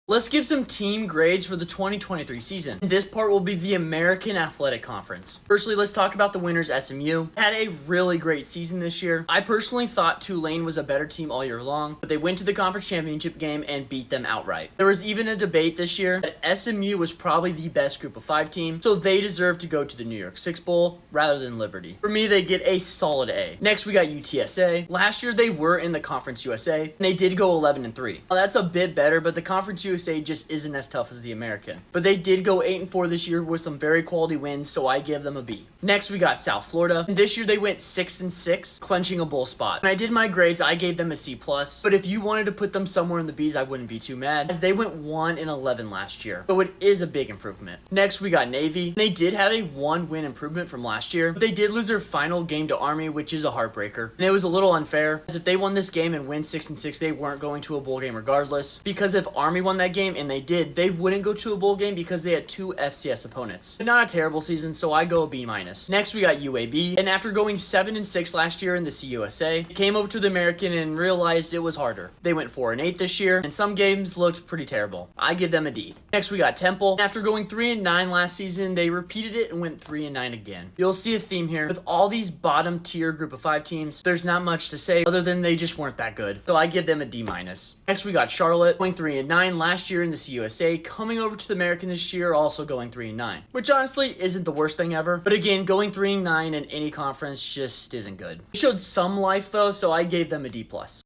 Let's give some team grades for the 2023 season. This part will be the American Athletic Conference. Firstly, let's talk about the winners, SMU. Had a really great season this year. I personally thought Tulane was a better team all year long, but they went to the conference championship game and beat them outright. There was even a debate this year that SMU was probably the best group of 5 team, so they deserve to go to the New Year's Six Bowl rather than Liberty. For me, they get a solid A. Next, we got UTSA. Last year, they were in the Conference USA, and they did go 11-3. Now, that's a bit better, but the Conference USA just isn't as tough as the American. But they did go 8-4 this year with some very quality wins, so I give them a B. Next, we got South Florida. And this year they went 6-6, clenching a bowl spot. When I did my grades, I gave them a C+. But if you wanted to put them somewhere in the Bs, I wouldn't be too mad, as they went 1-11 last year. So it is a big improvement. Next, we got Navy. They did have a 1-win improvement from last year, but they did lose their final game to Army, which is a heartbreaker. And it was a little unfair, as if they won this game and win 6-6, they weren't going to a bowl game regardless. Because if Army won that game, and they did, they wouldn't go to a bowl game because they had 2 FCS opponents. But not a terrible season, so I go a B-. Next, we got UAB, and after going 7-6 last year in the CUSA, came over to the American and realized it was harder. They went 4-8 this year, and some games looked pretty terrible. I give them a D. Next, we got Temple. And after going 3-9 last season, they repeated it and went 3-9 again. You'll see a theme here. With all these bottom tier group of 5 teams, there's not much to say other than they just weren't that good. So I give them a D-. Next, we got Charlotte, going 3-9 last year in the CUSA, coming over to the American this year, also going 3-9, which honestly isn't the worst thing ever. But again, going 3-9 in any conference just isn't good. They showed some life though, so I gave them a D+.